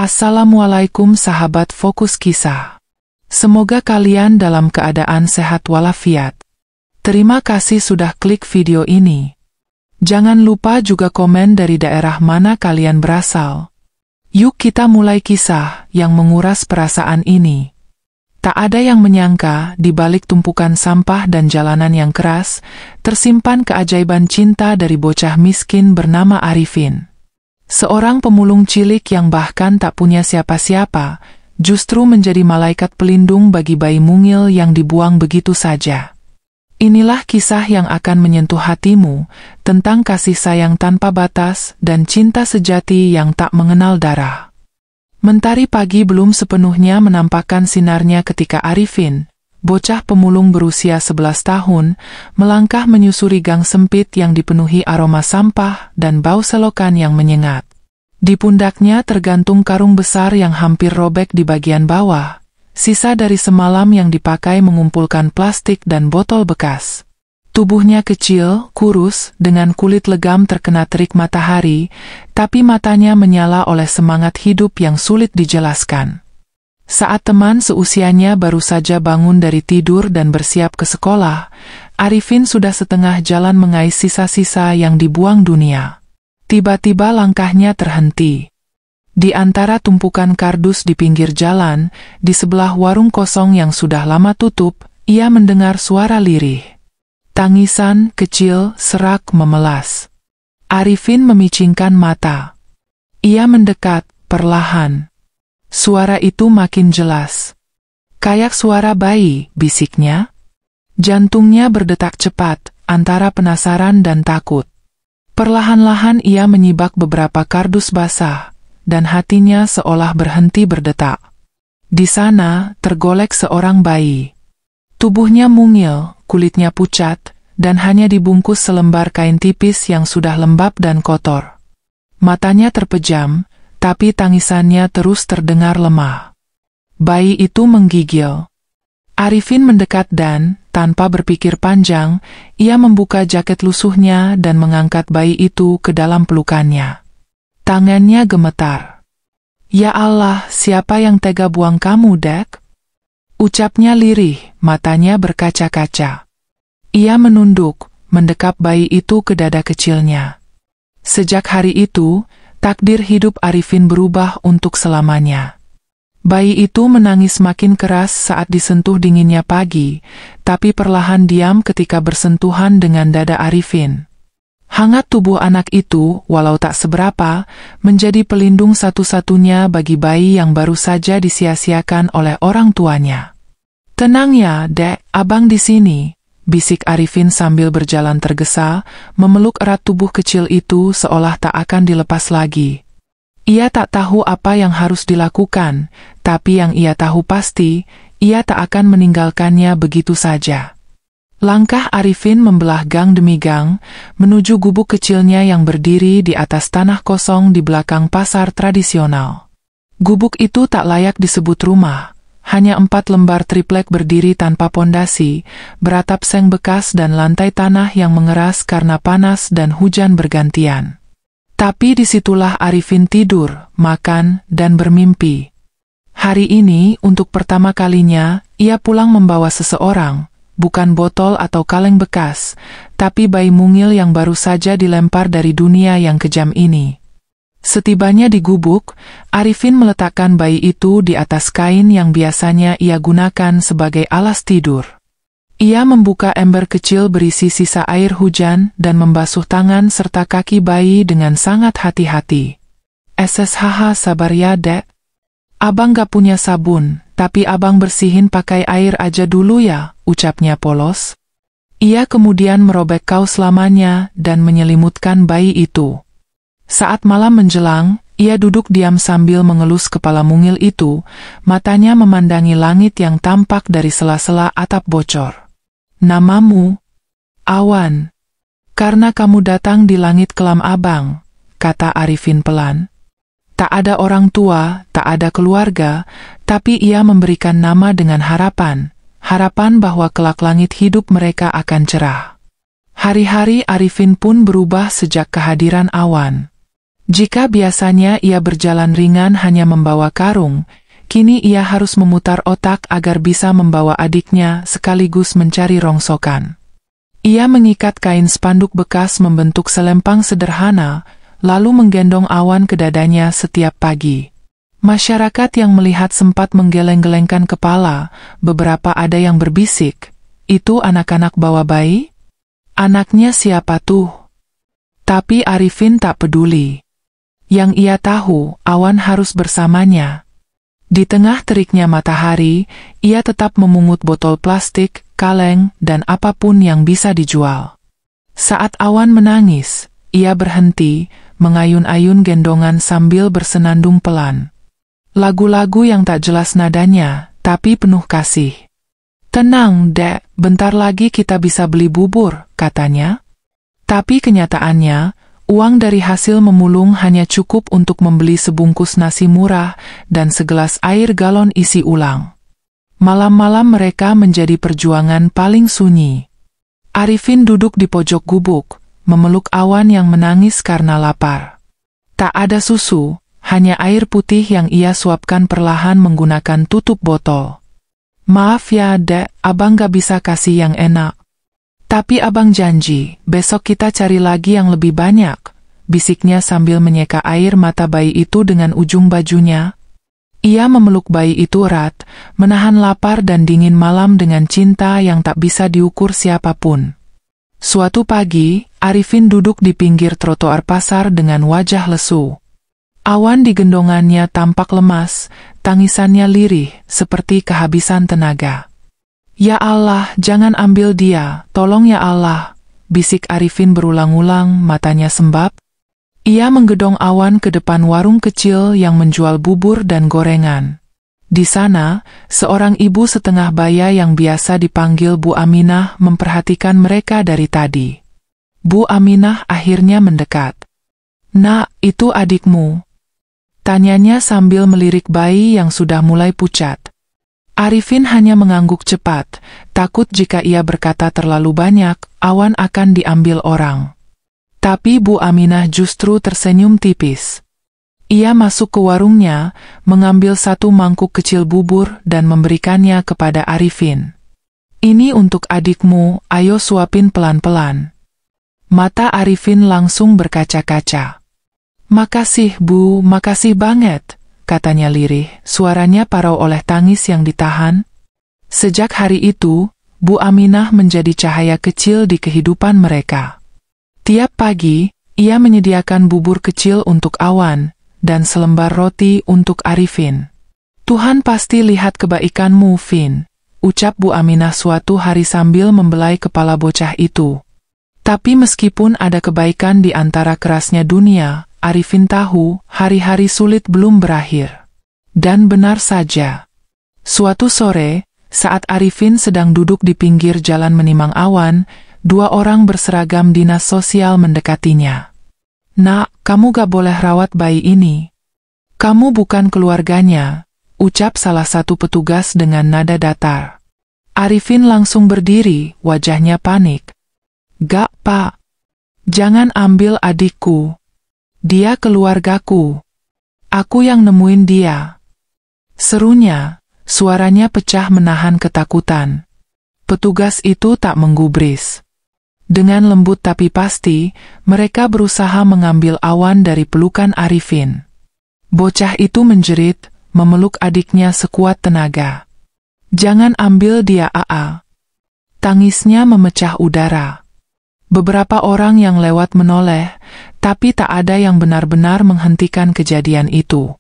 Assalamualaikum sahabat Fokus Kisah. Semoga kalian dalam keadaan sehat walafiat. Terima kasih sudah klik video ini. Jangan lupa juga komen dari daerah mana kalian berasal. Yuk kita mulai kisah yang menguras perasaan ini. Tak ada yang menyangka di balik tumpukan sampah dan jalanan yang keras, tersimpan keajaiban cinta dari bocah miskin bernama Arifin. Seorang pemulung cilik yang bahkan tak punya siapa-siapa, justru menjadi malaikat pelindung bagi bayi mungil yang dibuang begitu saja. Inilah kisah yang akan menyentuh hatimu, tentang kasih sayang tanpa batas dan cinta sejati yang tak mengenal darah. Mentari pagi belum sepenuhnya menampakkan sinarnya ketika Arifin, bocah pemulung berusia 11 tahun, melangkah menyusuri gang sempit yang dipenuhi aroma sampah dan bau selokan yang menyengat. Di pundaknya tergantung karung besar yang hampir robek di bagian bawah, sisa dari semalam yang dipakai mengumpulkan plastik dan botol bekas. Tubuhnya kecil, kurus, dengan kulit legam terkena terik matahari, tapi matanya menyala oleh semangat hidup yang sulit dijelaskan. Saat teman seusianya baru saja bangun dari tidur dan bersiap ke sekolah, Arifin sudah setengah jalan mengais sisa-sisa yang dibuang dunia. Tiba-tiba langkahnya terhenti. Di antara tumpukan kardus di pinggir jalan, di sebelah warung kosong yang sudah lama tutup, ia mendengar suara lirih. Tangisan kecil serak memelas. Arifin memicingkan mata. Ia mendekat, perlahan. Suara itu makin jelas. Kayak suara bayi, bisiknya. Jantungnya berdetak cepat, antara penasaran dan takut. Perlahan-lahan ia menyibak beberapa kardus basah, dan hatinya seolah berhenti berdetak. Di sana, tergolek seorang bayi. Tubuhnya mungil, kulitnya pucat, dan hanya dibungkus selembar kain tipis yang sudah lembab dan kotor. Matanya terpejam, tapi tangisannya terus terdengar lemah. Bayi itu menggigil. Arifin mendekat dan, tanpa berpikir panjang, ia membuka jaket lusuhnya dan mengangkat bayi itu ke dalam pelukannya. Tangannya gemetar. "Ya Allah, siapa yang tega buang kamu, Dek?" Ucapnya lirih, matanya berkaca-kaca. Ia menunduk, mendekap bayi itu ke dada kecilnya. Sejak hari itu, takdir hidup Arifin berubah untuk selamanya. Bayi itu menangis makin keras saat disentuh dinginnya pagi, tapi perlahan diam ketika bersentuhan dengan dada Arifin. Hangat tubuh anak itu, walau tak seberapa, menjadi pelindung satu-satunya bagi bayi yang baru saja disia-siakan oleh orang tuanya. "Tenang ya, Dek, abang di sini," bisik Arifin sambil berjalan tergesa, memeluk erat tubuh kecil itu seolah tak akan dilepas lagi. Ia tak tahu apa yang harus dilakukan, tapi yang ia tahu pasti, ia tak akan meninggalkannya begitu saja. Langkah Arifin membelah gang demi gang, menuju gubuk kecilnya yang berdiri di atas tanah kosong di belakang pasar tradisional. Gubuk itu tak layak disebut rumah. Hanya 4 lembar triplek berdiri tanpa pondasi, beratap seng bekas dan lantai tanah yang mengeras karena panas dan hujan bergantian. Tapi disitulah Arifin tidur, makan, dan bermimpi. Hari ini, untuk pertama kalinya, ia pulang membawa seseorang, bukan botol atau kaleng bekas, tapi bayi mungil yang baru saja dilempar dari dunia yang kejam ini. Setibanya di gubuk, Arifin meletakkan bayi itu di atas kain yang biasanya ia gunakan sebagai alas tidur. Ia membuka ember kecil berisi sisa air hujan dan membasuh tangan serta kaki bayi dengan sangat hati-hati. "SSHH sabar ya, Dek. Abang gak punya sabun, tapi abang bersihin pakai air aja dulu ya," ucapnya polos. Ia kemudian merobek kaus lamanya dan menyelimutkan bayi itu. Saat malam menjelang, ia duduk diam sambil mengelus kepala mungil itu, matanya memandangi langit yang tampak dari sela-sela atap bocor. "Namamu?" "Awan." "Karena kamu datang di langit kelam abang," kata Arifin pelan. Tak ada orang tua, tak ada keluarga, tapi ia memberikan nama dengan harapan bahwa kelak langit hidup mereka akan cerah. Hari-hari Arifin pun berubah sejak kehadiran Awan. Jika biasanya ia berjalan ringan hanya membawa karung, kini ia harus memutar otak agar bisa membawa adiknya sekaligus mencari rongsokan. Ia mengikat kain spanduk bekas membentuk selempang sederhana, lalu menggendong Awan ke dadanya setiap pagi. Masyarakat yang melihat sempat menggeleng-gelengkan kepala, beberapa ada yang berbisik, "Itu anak-anak bawa bayi? Anaknya siapa tuh?" Tapi Arifin tak peduli. Yang ia tahu, Awan harus bersamanya. Di tengah teriknya matahari, ia tetap memungut botol plastik, kaleng, dan apapun yang bisa dijual. Saat Awan menangis, ia berhenti, mengayun-ayun gendongan sambil bersenandung pelan. Lagu-lagu yang tak jelas nadanya, tapi penuh kasih. "Tenang, Dek, bentar lagi kita bisa beli bubur," katanya. Tapi kenyataannya, uang dari hasil memulung hanya cukup untuk membeli sebungkus nasi murah dan segelas air galon isi ulang. Malam-malam mereka menjadi perjuangan paling sunyi. Arifin duduk di pojok gubuk, memeluk Awan yang menangis karena lapar. Tak ada susu, hanya air putih yang ia suapkan perlahan menggunakan tutup botol. "Maaf ya, Dek, Abang gak bisa kasih yang enak. Tapi Abang janji, besok kita cari lagi yang lebih banyak," bisiknya sambil menyeka air mata bayi itu dengan ujung bajunya. Ia memeluk bayi itu erat, menahan lapar dan dingin malam dengan cinta yang tak bisa diukur siapapun. Suatu pagi, Arifin duduk di pinggir trotoar pasar dengan wajah lesu. Awan di gendongannya tampak lemas, tangisannya lirih, seperti kehabisan tenaga. "Ya Allah, jangan ambil dia, tolong ya Allah," bisik Arifin berulang-ulang, matanya sembab. Ia menggedong Awan ke depan warung kecil yang menjual bubur dan gorengan. Di sana, seorang ibu setengah baya yang biasa dipanggil Bu Aminah memperhatikan mereka dari tadi. Bu Aminah akhirnya mendekat. "Nak, itu adikmu?" tanyanya sambil melirik bayi yang sudah mulai pucat. Arifin hanya mengangguk cepat, takut jika ia berkata terlalu banyak, Awan akan diambil orang. Tapi Bu Aminah justru tersenyum tipis. Ia masuk ke warungnya, mengambil satu mangkuk kecil bubur dan memberikannya kepada Arifin. "Ini untuk adikmu, ayo suapin pelan-pelan." Mata Arifin langsung berkaca-kaca. "Makasih Bu, makasih banget," katanya lirih, suaranya parau oleh tangis yang ditahan. Sejak hari itu, Bu Aminah menjadi cahaya kecil di kehidupan mereka. Tiap pagi, ia menyediakan bubur kecil untuk Awan, dan selembar roti untuk Arifin. "Tuhan pasti lihat kebaikanmu, Fin," ucap Bu Aminah suatu hari sambil membelai kepala bocah itu. Tapi meskipun ada kebaikan di antara kerasnya dunia, Arifin tahu hari-hari sulit belum berakhir. Dan benar saja. Suatu sore, saat Arifin sedang duduk di pinggir jalan menimang Awan, dua orang berseragam dinas sosial mendekatinya. "Nak, kamu gak boleh rawat bayi ini. Kamu bukan keluarganya," ucap salah satu petugas dengan nada datar. Arifin langsung berdiri, wajahnya panik. "Gak, Pak. Jangan ambil adikku. Dia keluargaku. Aku yang nemuin dia," serunya, suaranya pecah menahan ketakutan. Petugas itu tak menggubris. Dengan lembut tapi pasti, mereka berusaha mengambil Awan dari pelukan Arifin. Bocah itu menjerit, memeluk adiknya sekuat tenaga. "Jangan ambil dia, Aa." Tangisnya memecah udara. Beberapa orang yang lewat menoleh, tapi tak ada yang benar-benar menghentikan kejadian itu.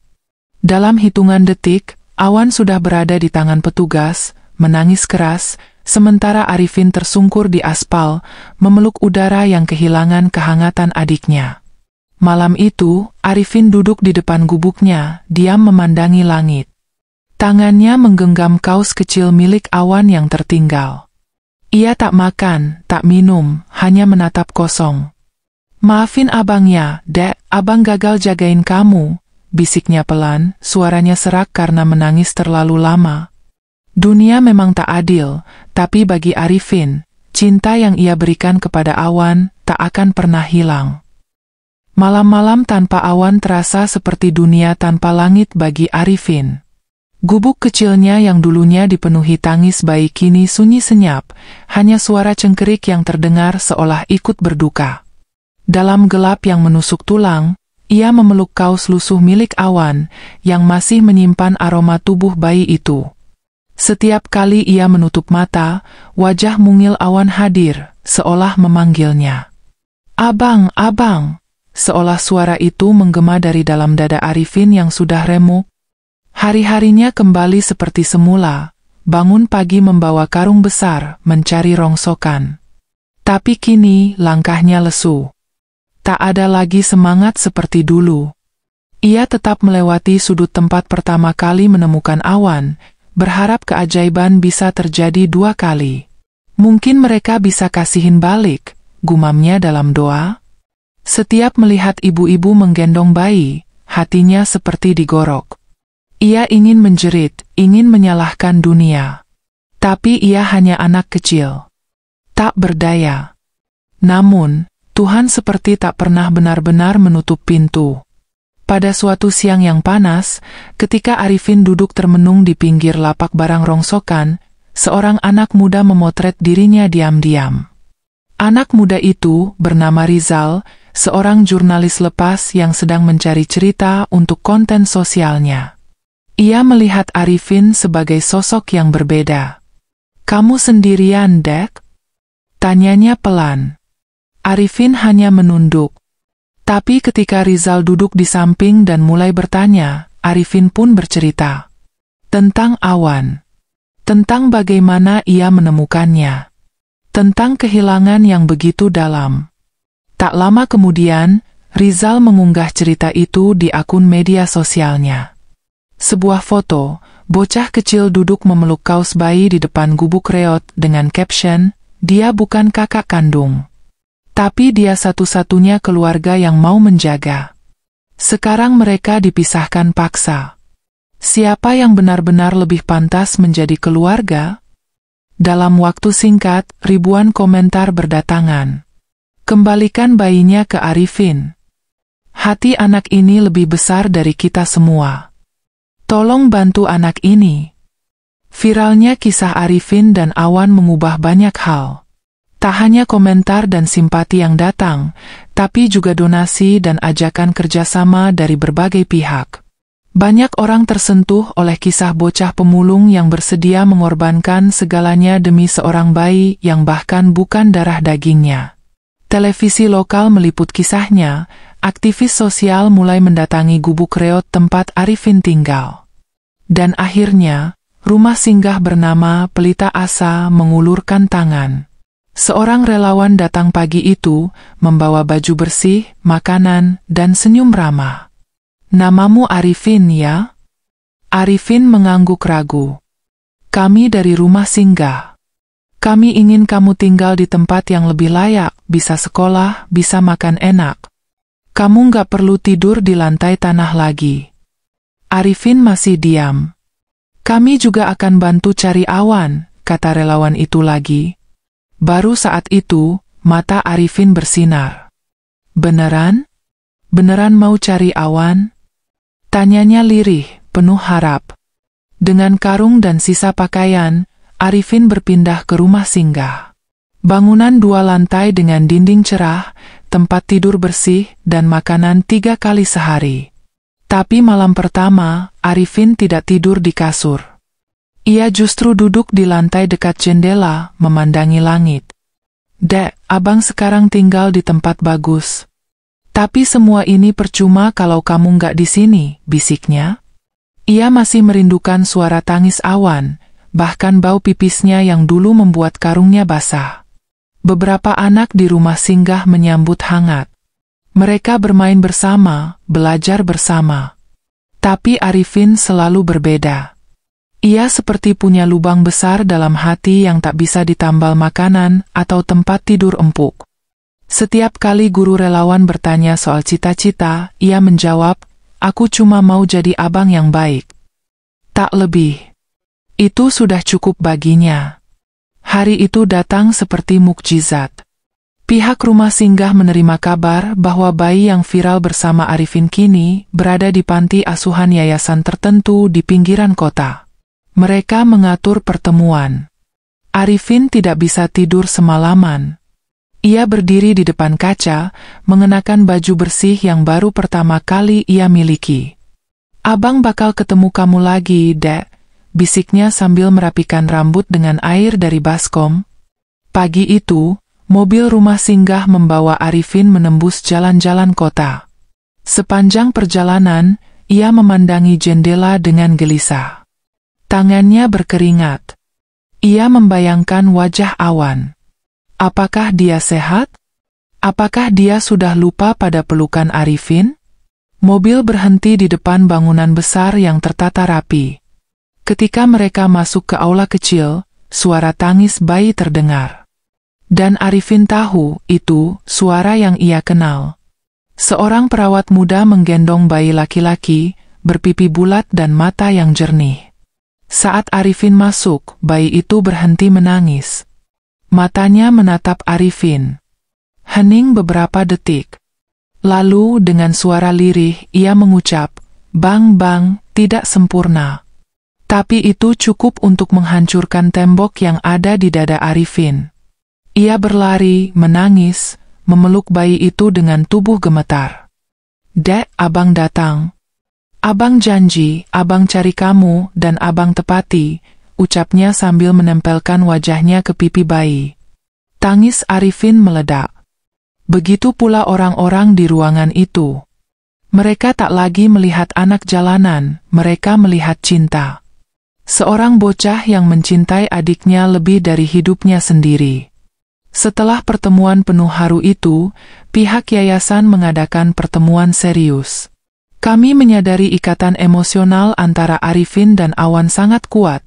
Dalam hitungan detik, Awan sudah berada di tangan petugas, menangis keras, sementara Arifin tersungkur di aspal, memeluk udara yang kehilangan kehangatan adiknya. Malam itu, Arifin duduk di depan gubuknya, diam memandangi langit. Tangannya menggenggam kaos kecil milik Awan yang tertinggal. Ia tak makan, tak minum, hanya menatap kosong. "Maafin abang ya, Dek, abang gagal jagain kamu," bisiknya pelan, suaranya serak karena menangis terlalu lama. Dunia memang tak adil, tapi bagi Arifin, cinta yang ia berikan kepada Awan tak akan pernah hilang. Malam-malam tanpa awan terasa seperti dunia tanpa langit bagi Arifin. Gubuk kecilnya yang dulunya dipenuhi tangis bayi kini sunyi senyap, hanya suara cengkerik yang terdengar seolah ikut berduka. Dalam gelap yang menusuk tulang, ia memeluk kaos lusuh milik Awan, yang masih menyimpan aroma tubuh bayi itu. Setiap kali ia menutup mata, wajah mungil Awan hadir, seolah memanggilnya. "Abang, abang!" Seolah suara itu menggema dari dalam dada Arifin yang sudah remuk. Hari-harinya kembali seperti semula, bangun pagi membawa karung besar, mencari rongsokan. Tapi kini langkahnya lesu. Tak ada lagi semangat seperti dulu. Ia tetap melewati sudut tempat pertama kali menemukan Awan, berharap keajaiban bisa terjadi 2 kali. Mungkin mereka bisa kasihin balik, gumamnya dalam doa. Setiap melihat ibu-ibu menggendong bayi, hatinya seperti digorok. Ia ingin menjerit, ingin menyalahkan dunia. Tapi ia hanya anak kecil. Tak berdaya. Namun, Tuhan seperti tak pernah benar-benar menutup pintu. Pada suatu siang yang panas, ketika Arifin duduk termenung di pinggir lapak barang rongsokan, seorang anak muda memotret dirinya diam-diam. Anak muda itu bernama Rizal, seorang jurnalis lepas yang sedang mencari cerita untuk konten sosialnya. Ia melihat Arifin sebagai sosok yang berbeda. "Kamu sendirian, Dek?" tanyanya pelan. Arifin hanya menunduk. Tapi ketika Rizal duduk di samping dan mulai bertanya, Arifin pun bercerita. Tentang Awan. Tentang bagaimana ia menemukannya. Tentang kehilangan yang begitu dalam. Tak lama kemudian, Rizal mengunggah cerita itu di akun media sosialnya. Sebuah foto, bocah kecil duduk memeluk kaos bayi di depan gubuk reot dengan caption, "Dia bukan kakak kandung. Tapi dia satu-satunya keluarga yang mau menjaga. Sekarang mereka dipisahkan paksa. Siapa yang benar-benar lebih pantas menjadi keluarga?" Dalam waktu singkat, ribuan komentar berdatangan. "Kembalikan bayinya ke Arifin. Hati anak ini lebih besar dari kita semua. Tolong bantu anak ini." Viralnya kisah Arifin dan Awan mengubah banyak hal. Tak hanya komentar dan simpati yang datang, tapi juga donasi dan ajakan kerjasama dari berbagai pihak. Banyak orang tersentuh oleh kisah bocah pemulung yang bersedia mengorbankan segalanya demi seorang bayi yang bahkan bukan darah dagingnya. Televisi lokal meliput kisahnya, aktivis sosial mulai mendatangi gubuk reot tempat Arifin tinggal. Dan akhirnya, rumah singgah bernama Pelita Asa mengulurkan tangan. Seorang relawan datang pagi itu, membawa baju bersih, makanan, dan senyum ramah. "Namamu Arifin, ya?" Arifin mengangguk ragu. "Kami dari rumah singgah. Kami ingin kamu tinggal di tempat yang lebih layak, bisa sekolah, bisa makan enak. Kamu nggak perlu tidur di lantai tanah lagi." Arifin masih diam. "Kami juga akan bantu cari Awan," kata relawan itu lagi. Baru saat itu, mata Arifin bersinar. "Beneran? Beneran mau cari Awan?" tanyanya lirih, penuh harap. Dengan karung dan sisa pakaian, Arifin berpindah ke rumah singgah. Bangunan 2 lantai dengan dinding cerah, tempat tidur bersih, dan makanan 3 kali sehari. Tapi malam pertama, Arifin tidak tidur di kasur. Ia justru duduk di lantai dekat jendela, memandangi langit. "Dek, abang sekarang tinggal di tempat bagus. Tapi semua ini percuma kalau kamu nggak di sini," bisiknya. Ia masih merindukan suara tangis Awan, bahkan bau pipisnya yang dulu membuat karungnya basah. Beberapa anak di rumah singgah menyambut hangat. Mereka bermain bersama, belajar bersama. Tapi Arifin selalu berbeda. Ia seperti punya lubang besar dalam hati yang tak bisa ditambal makanan atau tempat tidur empuk. Setiap kali guru relawan bertanya soal cita-cita, ia menjawab, "Aku cuma mau jadi abang yang baik." Tak lebih. Itu sudah cukup baginya. Hari itu datang seperti mukjizat. Pihak rumah singgah menerima kabar bahwa bayi yang viral bersama Arifin kini berada di panti asuhan yayasan tertentu di pinggiran kota. Mereka mengatur pertemuan. Arifin tidak bisa tidur semalaman. Ia berdiri di depan kaca, mengenakan baju bersih yang baru pertama kali ia miliki. "Abang bakal ketemu kamu lagi, Dek," bisiknya sambil merapikan rambut dengan air dari baskom. Pagi itu, mobil rumah singgah membawa Arifin menembus jalan-jalan kota. Sepanjang perjalanan, ia memandangi jendela dengan gelisah. Tangannya berkeringat. Ia membayangkan wajah Awan. Apakah dia sehat? Apakah dia sudah lupa pada pelukan Arifin? Mobil berhenti di depan bangunan besar yang tertata rapi. Ketika mereka masuk ke aula kecil, suara tangis bayi terdengar. Dan Arifin tahu itu suara yang ia kenal. Seorang perawat muda menggendong bayi laki-laki, berpipi bulat dan mata yang jernih. Saat Arifin masuk, bayi itu berhenti menangis. Matanya menatap Arifin. Hening beberapa detik. Lalu dengan suara lirih ia mengucap, "Bang, bang, tidak sempurna." Tapi itu cukup untuk menghancurkan tembok yang ada di dada Arifin. Ia berlari, menangis, memeluk bayi itu dengan tubuh gemetar. "Dek, abang datang. Abang janji, abang cari kamu dan abang tepati," ucapnya sambil menempelkan wajahnya ke pipi bayi. Tangis Arifin meledak. Begitu pula orang-orang di ruangan itu. Mereka tak lagi melihat anak jalanan, mereka melihat cinta. Seorang bocah yang mencintai adiknya lebih dari hidupnya sendiri. Setelah pertemuan penuh haru itu, pihak yayasan mengadakan pertemuan serius. "Kami menyadari ikatan emosional antara Arifin dan Awan sangat kuat,"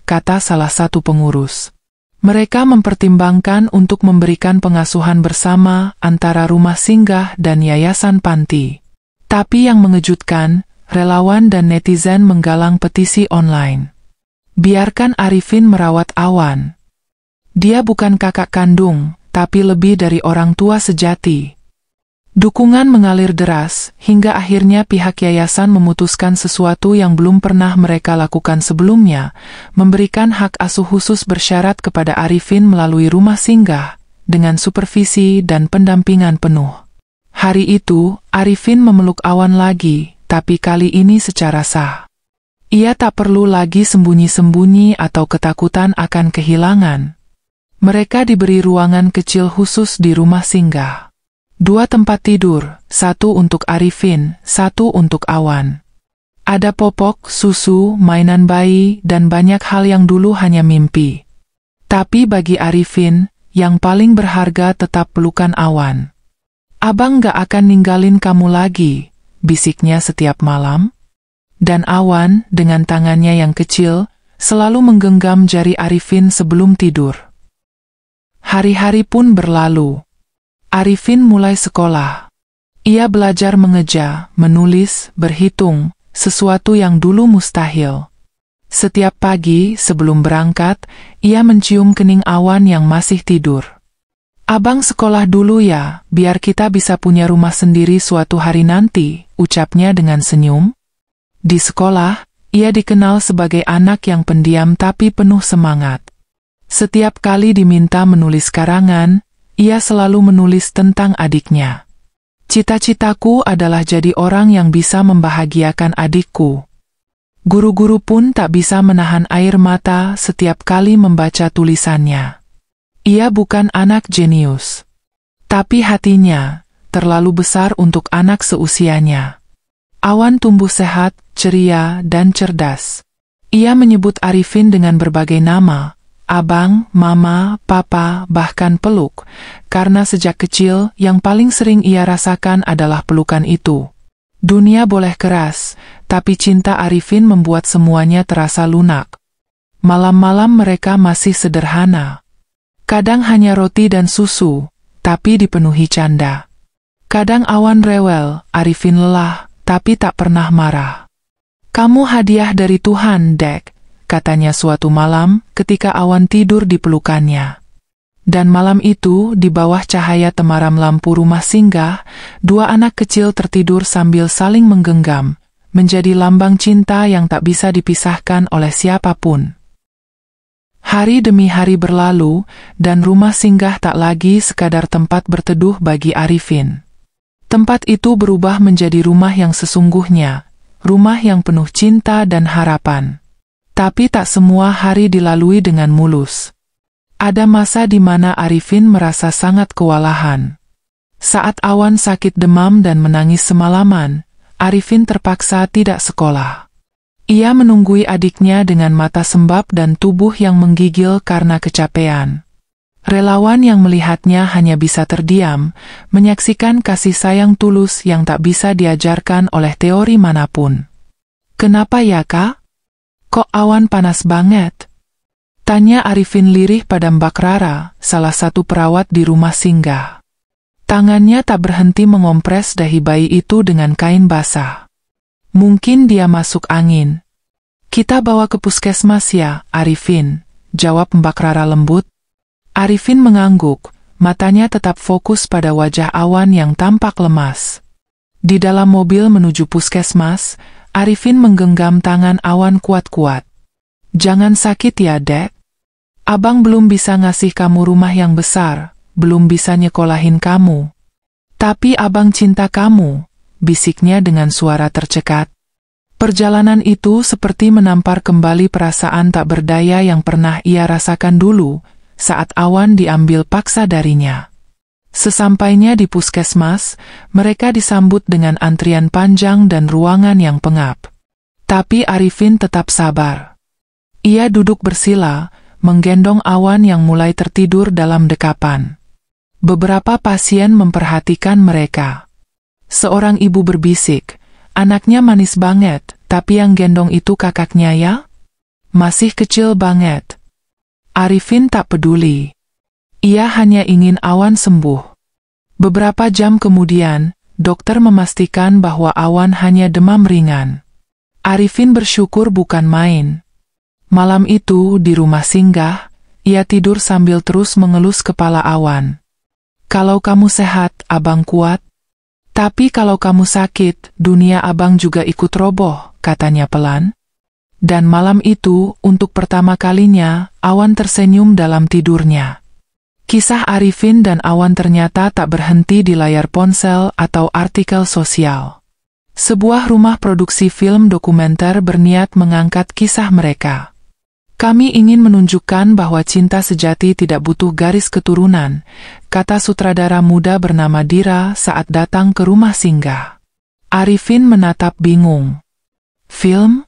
kata salah satu pengurus. Mereka mempertimbangkan untuk memberikan pengasuhan bersama antara rumah singgah dan yayasan panti. Tapi yang mengejutkan, relawan dan netizen menggalang petisi online. "Biarkan Arifin merawat Awan. Dia bukan kakak kandung, tapi lebih dari orang tua sejati." Dukungan mengalir deras, hingga akhirnya pihak yayasan memutuskan sesuatu yang belum pernah mereka lakukan sebelumnya, memberikan hak asuh khusus bersyarat kepada Arifin melalui rumah singgah, dengan supervisi dan pendampingan penuh. Hari itu, Arifin memeluk Awan lagi, tapi kali ini secara sah. Ia tak perlu lagi sembunyi-sembunyi atau ketakutan akan kehilangan. Mereka diberi ruangan kecil khusus di rumah singgah. 2 tempat tidur, 1 untuk Arifin, 1 untuk Awan. Ada popok, susu, mainan bayi, dan banyak hal yang dulu hanya mimpi. Tapi bagi Arifin, yang paling berharga tetap pelukan Awan. "Abang gak akan ninggalin kamu lagi," bisiknya setiap malam. Dan Awan, dengan tangannya yang kecil, selalu menggenggam jari Arifin sebelum tidur. Hari-hari pun berlalu. Arifin mulai sekolah. Ia belajar mengeja, menulis, berhitung, sesuatu yang dulu mustahil. Setiap pagi sebelum berangkat, ia mencium kening Awan yang masih tidur. "Abang sekolah dulu ya, biar kita bisa punya rumah sendiri suatu hari nanti," ucapnya dengan senyum. Di sekolah, ia dikenal sebagai anak yang pendiam tapi penuh semangat. Setiap kali diminta menulis karangan, ia selalu menulis tentang adiknya. "Cita-citaku adalah jadi orang yang bisa membahagiakan adikku." Guru-guru pun tak bisa menahan air mata setiap kali membaca tulisannya. Ia bukan anak jenius, tapi hatinya terlalu besar untuk anak seusianya. Awan tumbuh sehat, ceria, dan cerdas. Ia menyebut Arifin dengan berbagai nama, abang, mama, papa, bahkan peluk, karena sejak kecil yang paling sering ia rasakan adalah pelukan itu. Dunia boleh keras, tapi cinta Arifin membuat semuanya terasa lunak. Malam-malam mereka masih sederhana. Kadang hanya roti dan susu, tapi dipenuhi canda. Kadang Awan rewel, Arifin lelah, tapi tak pernah marah. "Kamu hadiah dari Tuhan, Dek," katanya suatu malam ketika Awan tidur di pelukannya. Dan malam itu, di bawah cahaya temaram lampu rumah singgah, dua anak kecil tertidur sambil saling menggenggam, menjadi lambang cinta yang tak bisa dipisahkan oleh siapapun. Hari demi hari berlalu, dan rumah singgah tak lagi sekadar tempat berteduh bagi Arifin. Tempat itu berubah menjadi rumah yang sesungguhnya, rumah yang penuh cinta dan harapan. Tapi tak semua hari dilalui dengan mulus. Ada masa di mana Arifin merasa sangat kewalahan. Saat Awan sakit demam dan menangis semalaman, Arifin terpaksa tidak sekolah. Ia menunggui adiknya dengan mata sembab dan tubuh yang menggigil karena kecapean. Relawan yang melihatnya hanya bisa terdiam, menyaksikan kasih sayang tulus yang tak bisa diajarkan oleh teori manapun. "Kenapa ya, Kak? Kok Awan panas banget?" tanya Arifin lirih pada Mbak Rara, salah satu perawat di rumah singgah. Tangannya tak berhenti mengompres dahi bayi itu dengan kain basah. "Mungkin dia masuk angin. Kita bawa ke puskesmas ya, Arifin," jawab Mbak Rara lembut. Arifin mengangguk, matanya tetap fokus pada wajah Awan yang tampak lemas. Di dalam mobil menuju puskesmas, Arifin menggenggam tangan Awan kuat-kuat. "Jangan sakit ya, Dek. Abang belum bisa ngasih kamu rumah yang besar, belum bisa nyekolahin kamu. Tapi abang cinta kamu," bisiknya dengan suara tercekat. Perjalanan itu seperti menampar kembali perasaan tak berdaya yang pernah ia rasakan dulu, saat Awan diambil paksa darinya. Sesampainya di puskesmas, mereka disambut dengan antrian panjang dan ruangan yang pengap. Tapi Arifin tetap sabar. Ia duduk bersila, menggendong Awan yang mulai tertidur dalam dekapan. Beberapa pasien memperhatikan mereka. Seorang ibu berbisik, "Anaknya manis banget, tapi yang gendong itu kakaknya ya? Masih kecil banget." Arifin tak peduli. Ia hanya ingin Awan sembuh. Beberapa jam kemudian, dokter memastikan bahwa Awan hanya demam ringan. Arifin bersyukur bukan main. Malam itu di rumah singgah, ia tidur sambil terus mengelus kepala Awan. "Kalau kamu sehat, abang kuat. Tapi kalau kamu sakit, dunia abang juga ikut roboh," katanya pelan. Dan malam itu, untuk pertama kalinya, Awan tersenyum dalam tidurnya. Kisah Arifin dan Awan ternyata tak berhenti di layar ponsel atau artikel sosial. Sebuah rumah produksi film dokumenter berniat mengangkat kisah mereka. "Kami ingin menunjukkan bahwa cinta sejati tidak butuh garis keturunan," kata sutradara muda bernama Dira saat datang ke rumah singgah. Arifin menatap bingung. "Film?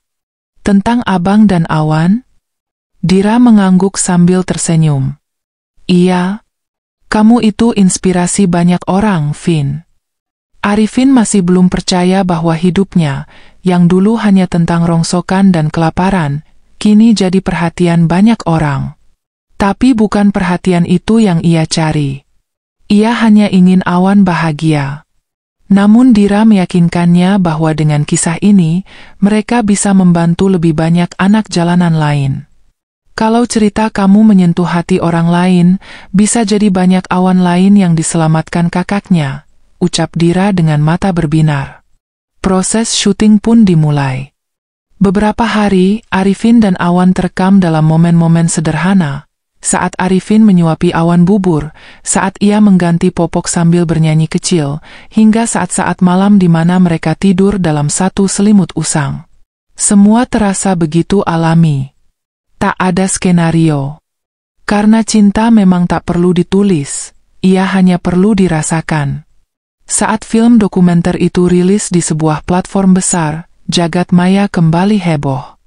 Tentang abang dan Awan?" Dira mengangguk sambil tersenyum. "Iya. Kamu itu inspirasi banyak orang, Vin." Arifin masih belum percaya bahwa hidupnya, yang dulu hanya tentang rongsokan dan kelaparan, kini jadi perhatian banyak orang. Tapi bukan perhatian itu yang ia cari. Ia hanya ingin Awan bahagia. Namun Dira meyakinkannya bahwa dengan kisah ini, mereka bisa membantu lebih banyak anak jalanan lain. "Kalau cerita kamu menyentuh hati orang lain, bisa jadi banyak Awan lain yang diselamatkan kakaknya," ucap Dira dengan mata berbinar. Proses syuting pun dimulai. Beberapa hari, Arifin dan Awan terekam dalam momen-momen sederhana. Saat Arifin menyuapi Awan bubur, saat ia mengganti popok sambil bernyanyi kecil, hingga saat-saat malam di mana mereka tidur dalam satu selimut usang. Semua terasa begitu alami. Tak ada skenario. Karena cinta memang tak perlu ditulis, ia hanya perlu dirasakan. Saat film dokumenter itu rilis di sebuah platform besar, jagat maya kembali heboh.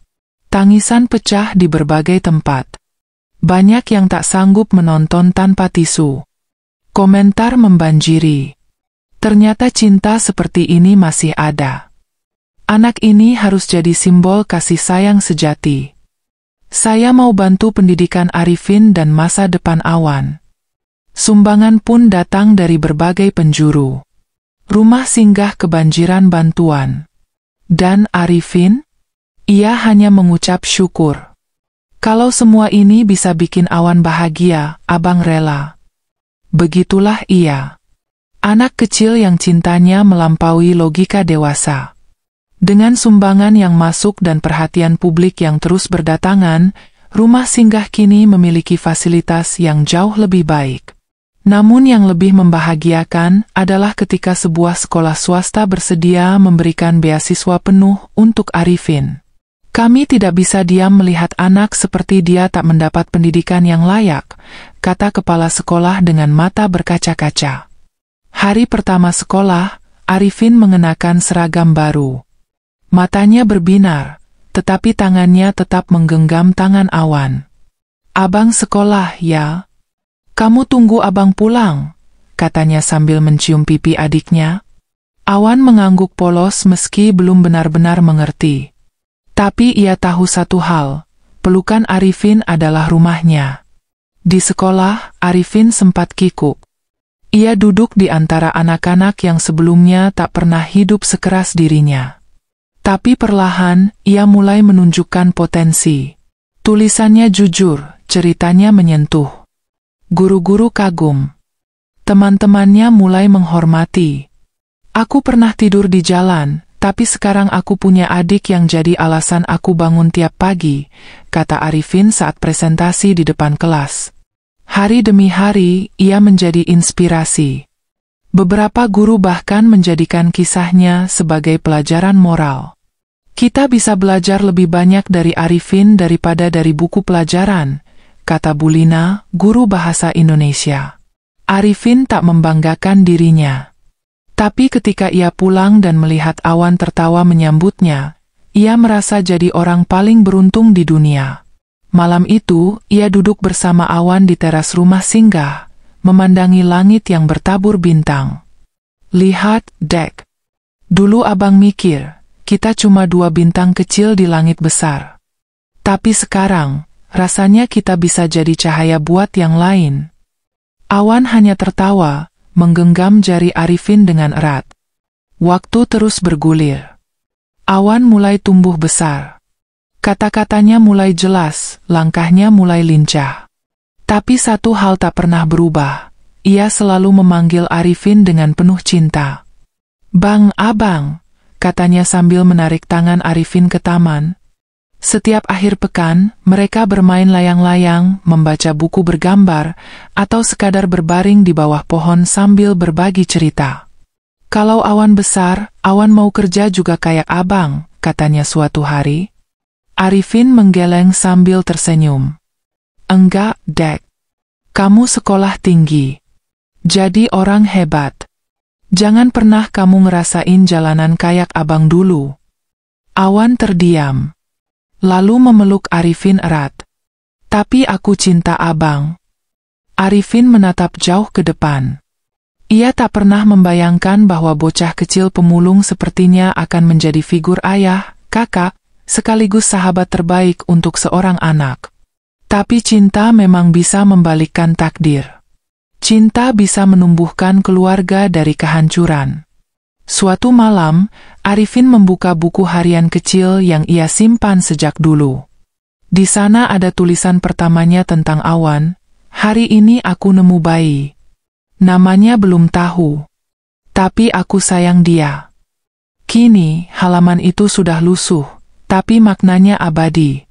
Tangisan pecah di berbagai tempat. Banyak yang tak sanggup menonton tanpa tisu. Komentar membanjiri. Ternyata cinta seperti ini masih ada. Anak ini harus jadi simbol kasih sayang sejati. Saya mau bantu pendidikan Arifin dan masa depan Awan. Sumbangan pun datang dari berbagai penjuru. Rumah singgah kebanjiran bantuan. Dan Arifin? Ia hanya mengucap syukur. Kalau semua ini bisa bikin Awan bahagia, Abang rela. Begitulah ia. Anak kecil yang cintanya melampaui logika dewasa. Dengan sumbangan yang masuk dan perhatian publik yang terus berdatangan, rumah singgah kini memiliki fasilitas yang jauh lebih baik. Namun yang lebih membahagiakan adalah ketika sebuah sekolah swasta bersedia memberikan beasiswa penuh untuk Arifin. Kami tidak bisa diam melihat anak seperti dia tak mendapat pendidikan yang layak, kata kepala sekolah dengan mata berkaca-kaca. Hari pertama sekolah, Arifin mengenakan seragam baru. Matanya berbinar, tetapi tangannya tetap menggenggam tangan Awan. Abang sekolah ya? Kamu tunggu abang pulang, katanya sambil mencium pipi adiknya. Awan mengangguk polos meski belum benar-benar mengerti. Tapi ia tahu satu hal, pelukan Arifin adalah rumahnya. Di sekolah, Arifin sempat kikuk. Ia duduk di antara anak-anak yang sebelumnya tak pernah hidup sekeras dirinya. Tapi perlahan, ia mulai menunjukkan potensi. Tulisannya jujur, ceritanya menyentuh. Guru-guru kagum. Teman-temannya mulai menghormati. Aku pernah tidur di jalan, tapi sekarang aku punya adik yang jadi alasan aku bangun tiap pagi, kata Arifin saat presentasi di depan kelas. Hari demi hari, ia menjadi inspirasi. Beberapa guru bahkan menjadikan kisahnya sebagai pelajaran moral. Kita bisa belajar lebih banyak dari Arifin daripada dari buku pelajaran, kata Bulina, guru bahasa Indonesia. Arifin tak membanggakan dirinya. Tapi ketika ia pulang dan melihat Awan tertawa menyambutnya, ia merasa jadi orang paling beruntung di dunia. Malam itu, ia duduk bersama Awan di teras rumah singgah, memandangi langit yang bertabur bintang. Lihat, Dek. Dulu abang mikir, kita cuma 2 bintang kecil di langit besar. Tapi sekarang, rasanya kita bisa jadi cahaya buat yang lain. Awan hanya tertawa, menggenggam jari Arifin dengan erat. Waktu terus bergulir. Awan mulai tumbuh besar. Kata-katanya mulai jelas, langkahnya mulai lincah. Tapi satu hal tak pernah berubah. Ia selalu memanggil Arifin dengan penuh cinta. Bang, abang, katanya sambil menarik tangan Arifin ke taman. Setiap akhir pekan, mereka bermain layang-layang, membaca buku bergambar, atau sekadar berbaring di bawah pohon sambil berbagi cerita. Kalau Awan besar, Awan mau kerja juga kayak abang, katanya suatu hari. Arifin menggeleng sambil tersenyum. Enggak, Dek. Kamu sekolah tinggi. Jadi orang hebat. Jangan pernah kamu ngerasain jalanan kayak abang dulu. Awan terdiam. Lalu memeluk Arifin erat. Tapi aku cinta abang. Arifin menatap jauh ke depan. Ia tak pernah membayangkan bahwa bocah kecil pemulung sepertinya akan menjadi figur ayah, kakak, sekaligus sahabat terbaik untuk seorang anak. Tapi cinta memang bisa membalikkan takdir. Cinta bisa menumbuhkan keluarga dari kehancuran. Suatu malam, Arifin membuka buku harian kecil yang ia simpan sejak dulu. Di sana ada tulisan pertamanya tentang Awan. Hari ini aku nemu bayi. Namanya belum tahu. Tapi aku sayang dia. Kini, halaman itu sudah lusuh, tapi maknanya abadi.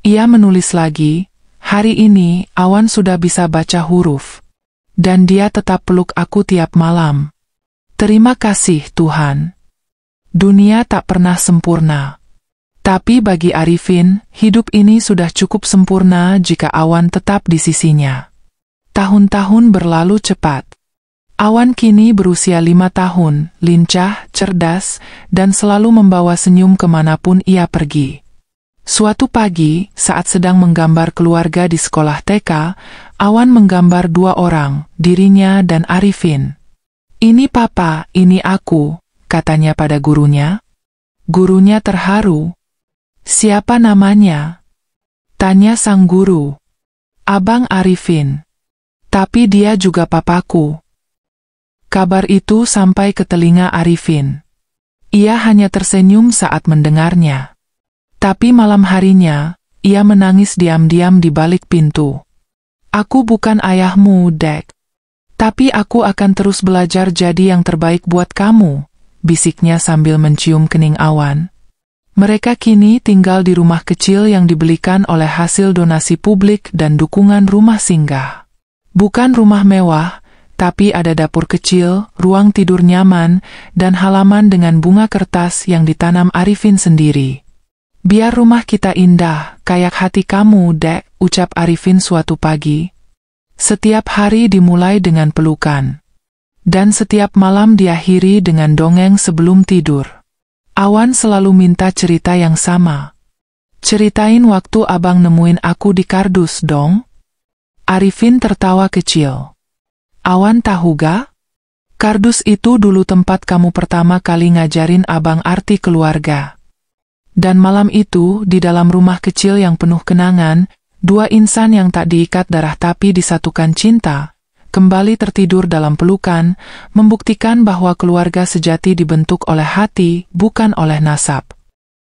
Ia menulis lagi, hari ini Awan sudah bisa baca huruf. Dan dia tetap peluk aku tiap malam. Terima kasih Tuhan. Dunia tak pernah sempurna. Tapi bagi Arifin, hidup ini sudah cukup sempurna jika Awan tetap di sisinya. Tahun-tahun berlalu cepat. Awan kini berusia 5 tahun, lincah, cerdas, dan selalu membawa senyum kemanapun ia pergi. Suatu pagi, saat sedang menggambar keluarga di sekolah TK, Awan menggambar 2 orang, dirinya dan Arifin. Ini papa, ini aku, katanya pada gurunya. Gurunya terharu. Siapa namanya? Tanya sang guru. Abang Arifin. Tapi dia juga papaku. Kabar itu sampai ke telinga Arifin. Ia hanya tersenyum saat mendengarnya. Tapi malam harinya, ia menangis diam-diam di balik pintu. Aku bukan ayahmu, Dek. Tapi aku akan terus belajar jadi yang terbaik buat kamu, bisiknya sambil mencium kening Awan. Mereka kini tinggal di rumah kecil yang dibelikan oleh hasil donasi publik dan dukungan rumah singgah. Bukan rumah mewah, tapi ada dapur kecil, ruang tidur nyaman, dan halaman dengan bunga kertas yang ditanam Arifin sendiri. Biar rumah kita indah, kayak hati kamu, Dek, ucap Arifin suatu pagi. Setiap hari dimulai dengan pelukan. Dan setiap malam diakhiri dengan dongeng sebelum tidur. Awan selalu minta cerita yang sama. Ceritain waktu abang nemuin aku di kardus dong. Arifin tertawa kecil. Awan tahu ga? Kardus itu dulu tempat kamu pertama kali ngajarin abang arti keluarga. Dan malam itu, di dalam rumah kecil yang penuh kenangan, dua insan yang tak diikat darah tapi disatukan cinta, kembali tertidur dalam pelukan, membuktikan bahwa keluarga sejati dibentuk oleh hati, bukan oleh nasab.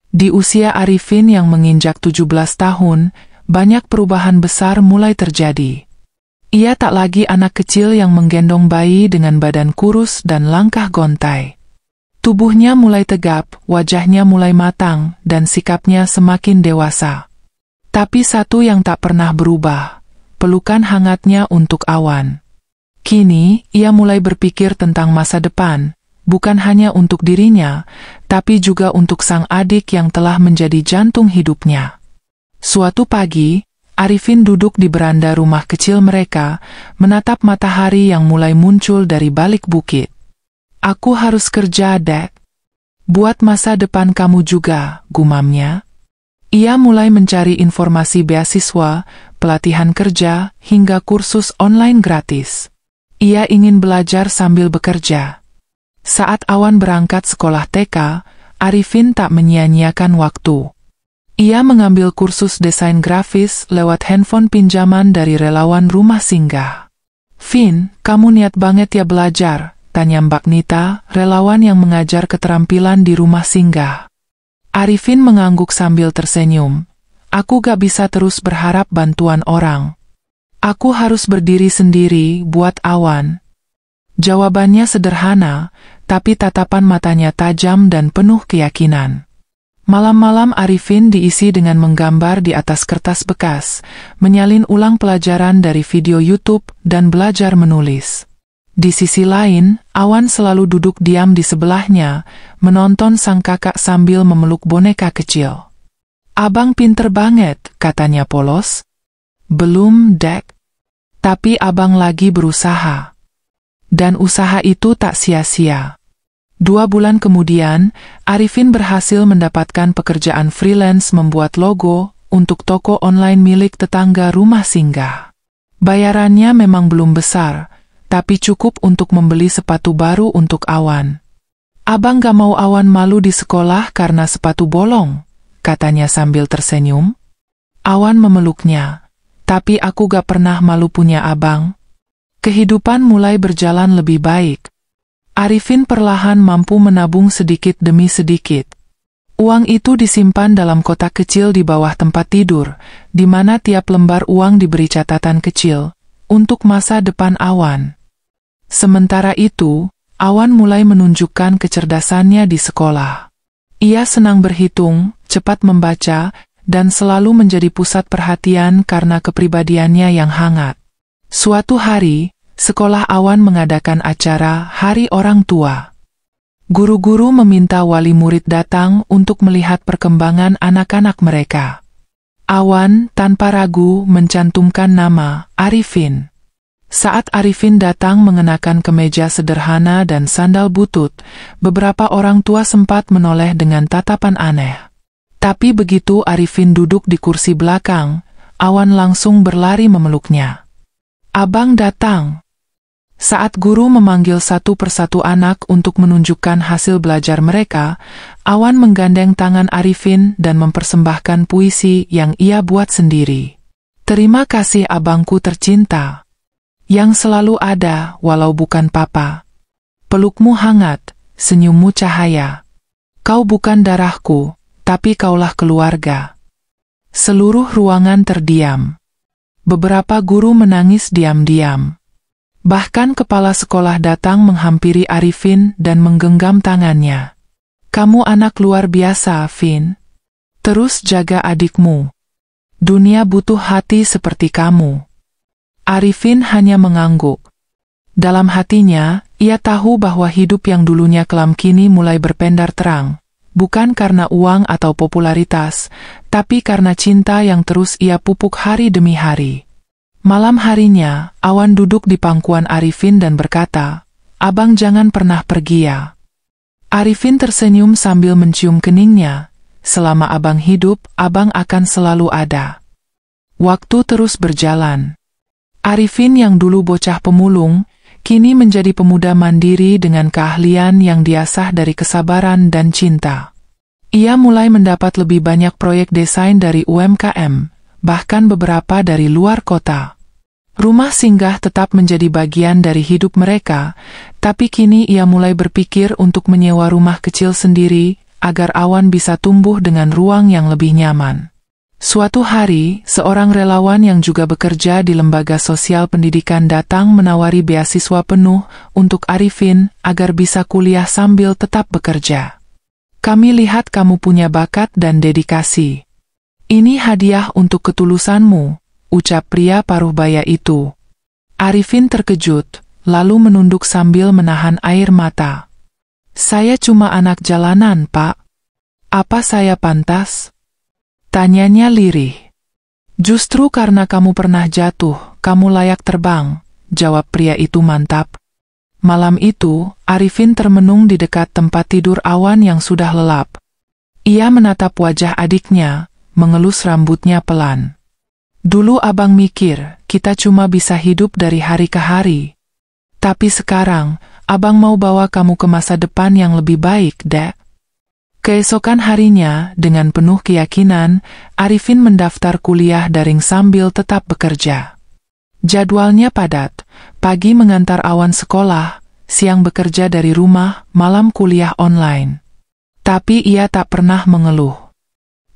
Di usia Arifin yang menginjak 17 tahun, banyak perubahan besar mulai terjadi. Ia tak lagi anak kecil yang menggendong bayi dengan badan kurus dan langkah gontai. Tubuhnya mulai tegap, wajahnya mulai matang, dan sikapnya semakin dewasa. Tapi satu yang tak pernah berubah, pelukan hangatnya untuk Awan. Kini, ia mulai berpikir tentang masa depan, bukan hanya untuk dirinya, tapi juga untuk sang adik yang telah menjadi jantung hidupnya. Suatu pagi, Arifin duduk di beranda rumah kecil mereka, menatap matahari yang mulai muncul dari balik bukit. Aku harus kerja, Dek. Buat masa depan kamu juga, gumamnya. Ia mulai mencari informasi beasiswa, pelatihan kerja, hingga kursus online gratis. Ia ingin belajar sambil bekerja. Saat Awan berangkat sekolah TK, Arifin tak menyia-nyiakan waktu. Ia mengambil kursus desain grafis lewat handphone pinjaman dari relawan rumah singgah. Vin, kamu niat banget ya belajar, tanya Mbak Nita, relawan yang mengajar keterampilan di rumah singgah. Arifin mengangguk sambil tersenyum. Aku gak bisa terus berharap bantuan orang. Aku harus berdiri sendiri buat Awan. Jawabannya sederhana, tapi tatapan matanya tajam dan penuh keyakinan. Malam-malam Arifin diisi dengan menggambar di atas kertas bekas, menyalin ulang pelajaran dari video YouTube, dan belajar menulis. Di sisi lain, Awan selalu duduk diam di sebelahnya, menonton sang kakak sambil memeluk boneka kecil. Abang pinter banget, katanya polos. Belum, Dek. Tapi abang lagi berusaha. Dan usaha itu tak sia-sia. 2 bulan kemudian, Arifin berhasil mendapatkan pekerjaan freelance membuat logo untuk toko online milik tetangga rumah singgah. Bayarannya memang belum besar, tapi cukup untuk membeli sepatu baru untuk Awan. Abang gak mau Awan malu di sekolah karena sepatu bolong, katanya sambil tersenyum. Awan memeluknya. Tapi aku gak pernah malu punya abang. Kehidupan mulai berjalan lebih baik. Arifin perlahan mampu menabung sedikit demi sedikit. Uang itu disimpan dalam kotak kecil di bawah tempat tidur, di mana tiap lembar uang diberi catatan kecil, untuk masa depan Awan. Sementara itu, Awan mulai menunjukkan kecerdasannya di sekolah. Ia senang berhitung, cepat membaca, dan selalu menjadi pusat perhatian karena kepribadiannya yang hangat. Suatu hari, sekolah Awan mengadakan acara Hari Orang Tua. Guru-guru meminta wali murid datang untuk melihat perkembangan anak-anak mereka. Awan tanpa ragu mencantumkan nama Arifin. Saat Arifin datang mengenakan kemeja sederhana dan sandal butut, beberapa orang tua sempat menoleh dengan tatapan aneh. Tapi begitu Arifin duduk di kursi belakang, Awan langsung berlari memeluknya. Abang datang. Saat guru memanggil satu persatu anak untuk menunjukkan hasil belajar mereka, Awan menggandeng tangan Arifin dan mempersembahkan puisi yang ia buat sendiri. Terima kasih abangku tercinta. Yang selalu ada, walau bukan papa. Pelukmu hangat, senyummu cahaya. Kau bukan darahku, tapi kaulah keluarga. Seluruh ruangan terdiam. Beberapa guru menangis diam-diam. Bahkan kepala sekolah datang menghampiri Arifin dan menggenggam tangannya. "Kamu anak luar biasa, Vin. Terus jaga adikmu. Dunia butuh hati seperti kamu." Arifin hanya mengangguk. Dalam hatinya, ia tahu bahwa hidup yang dulunya kelam kini mulai berpendar terang. Bukan karena uang atau popularitas, tapi karena cinta yang terus ia pupuk hari demi hari. Malam harinya, Awan duduk di pangkuan Arifin dan berkata, "Abang jangan pernah pergi ya." Arifin tersenyum sambil mencium keningnya. "Selama abang hidup, abang akan selalu ada." Waktu terus berjalan. Arifin yang dulu bocah pemulung, kini menjadi pemuda mandiri dengan keahlian yang diasah dari kesabaran dan cinta. Ia mulai mendapat lebih banyak proyek desain dari UMKM, bahkan beberapa dari luar kota. Rumah singgah tetap menjadi bagian dari hidup mereka, tapi kini ia mulai berpikir untuk menyewa rumah kecil sendiri, agar Awan bisa tumbuh dengan ruang yang lebih nyaman. Suatu hari, seorang relawan yang juga bekerja di lembaga sosial pendidikan datang menawari beasiswa penuh untuk Arifin agar bisa kuliah sambil tetap bekerja. "Kami lihat kamu punya bakat dan dedikasi. Ini hadiah untuk ketulusanmu," ucap pria paruh baya itu. Arifin terkejut, lalu menunduk sambil menahan air mata. "Saya cuma anak jalanan, Pak. Apa saya pantas?" tanyanya lirih. "Justru karena kamu pernah jatuh, kamu layak terbang," jawab pria itu mantap. Malam itu, Arifin termenung di dekat tempat tidur Awan yang sudah lelap. Ia menatap wajah adiknya, mengelus rambutnya pelan. "Dulu abang mikir, kita cuma bisa hidup dari hari ke hari. Tapi sekarang, abang mau bawa kamu ke masa depan yang lebih baik, Dek." Keesokan harinya, dengan penuh keyakinan, Arifin mendaftar kuliah daring sambil tetap bekerja. Jadwalnya padat, pagi mengantar Awan sekolah, siang bekerja dari rumah, malam kuliah online. Tapi ia tak pernah mengeluh.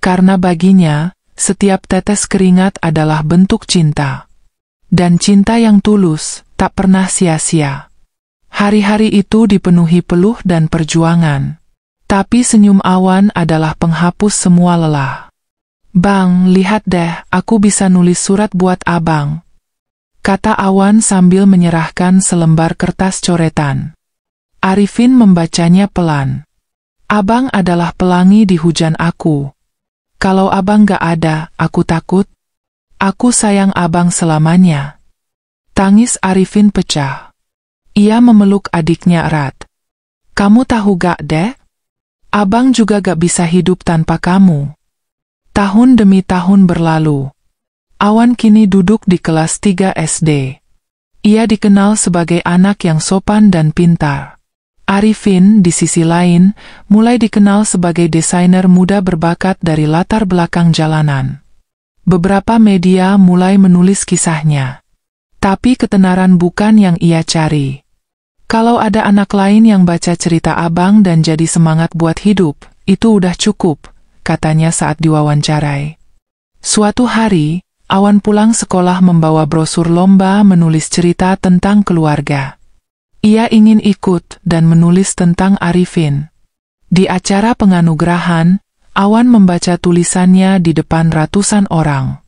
Karena baginya, setiap tetes keringat adalah bentuk cinta. Dan cinta yang tulus, tak pernah sia-sia. Hari-hari itu dipenuhi peluh dan perjuangan. Tapi senyum Awan adalah penghapus semua lelah. "Bang, lihat deh, aku bisa nulis surat buat abang," kata Awan sambil menyerahkan selembar kertas coretan. Arifin membacanya pelan. "Abang adalah pelangi di hujan aku. Kalau abang gak ada, aku takut. Aku sayang abang selamanya." Tangis Arifin pecah. Ia memeluk adiknya erat. "Kamu tahu gak, Dek? Abang juga gak bisa hidup tanpa kamu." Tahun demi tahun berlalu. Awan kini duduk di kelas 3 SD. Ia dikenal sebagai anak yang sopan dan pintar. Arifin, di sisi lain, mulai dikenal sebagai desainer muda berbakat dari latar belakang jalanan. Beberapa media mulai menulis kisahnya. Tapi ketenaran bukan yang ia cari. "Kalau ada anak lain yang baca cerita abang dan jadi semangat buat hidup, itu udah cukup," katanya saat diwawancarai. Suatu hari, Awan pulang sekolah membawa brosur lomba menulis cerita tentang keluarga. Ia ingin ikut dan menulis tentang Arifin. Di acara penganugerahan, Awan membaca tulisannya di depan ratusan orang.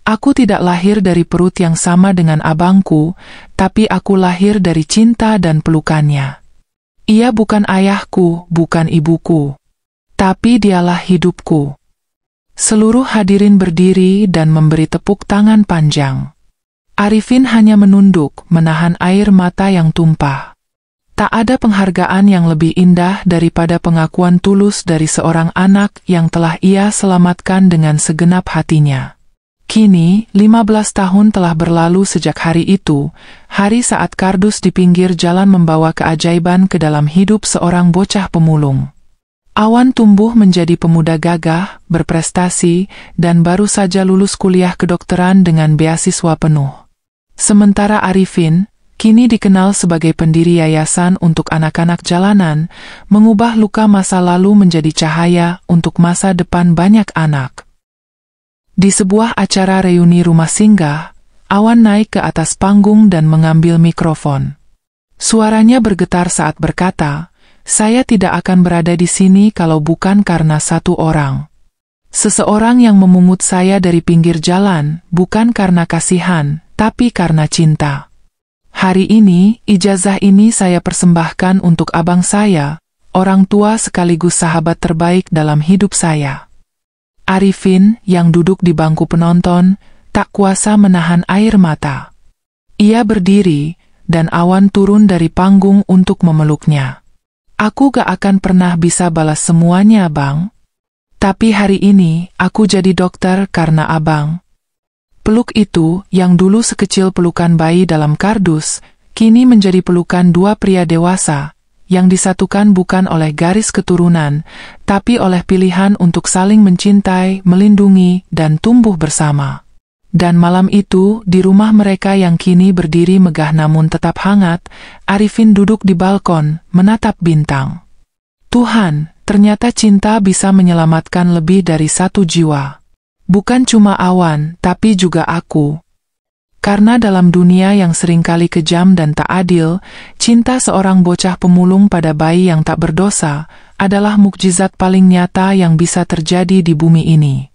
"Aku tidak lahir dari perut yang sama dengan abangku, tapi aku lahir dari cinta dan pelukannya. Ia bukan ayahku, bukan ibuku, tapi dialah hidupku." Seluruh hadirin berdiri dan memberi tepuk tangan panjang. Arifin hanya menunduk, menahan air mata yang tumpah. Tak ada penghargaan yang lebih indah daripada pengakuan tulus dari seorang anak yang telah ia selamatkan dengan segenap hatinya. Kini, 15 tahun telah berlalu sejak hari itu, hari saat kardus di pinggir jalan membawa keajaiban ke dalam hidup seorang bocah pemulung. Awan tumbuh menjadi pemuda gagah, berprestasi, dan baru saja lulus kuliah kedokteran dengan beasiswa penuh. Sementara Arifin, kini dikenal sebagai pendiri yayasan untuk anak-anak jalanan, mengubah luka masa lalu menjadi cahaya untuk masa depan banyak anak. Di sebuah acara reuni rumah singgah, Awan naik ke atas panggung dan mengambil mikrofon. Suaranya bergetar saat berkata, "Saya tidak akan berada di sini kalau bukan karena satu orang. Seseorang yang memungut saya dari pinggir jalan, bukan karena kasihan, tapi karena cinta. Hari ini, ijazah ini saya persembahkan untuk abang saya, orang tua sekaligus sahabat terbaik dalam hidup saya." Arifin, yang duduk di bangku penonton, tak kuasa menahan air mata. Ia berdiri, dan Awan turun dari panggung untuk memeluknya. "Aku gak akan pernah bisa balas semuanya, Bang. Tapi hari ini, aku jadi dokter karena Abang." Peluk itu, yang dulu sekecil pelukan bayi dalam kardus, kini menjadi pelukan dua pria dewasa, yang disatukan bukan oleh garis keturunan, tapi oleh pilihan untuk saling mencintai, melindungi, dan tumbuh bersama. Dan malam itu, di rumah mereka yang kini berdiri megah namun tetap hangat, Arifin duduk di balkon, menatap bintang. Tuhan, ternyata cinta bisa menyelamatkan lebih dari satu jiwa. Bukan cuma Awan, tapi juga aku. Karena dalam dunia yang seringkali kejam dan tak adil, cinta seorang bocah pemulung pada bayi yang tak berdosa adalah mukjizat paling nyata yang bisa terjadi di bumi ini.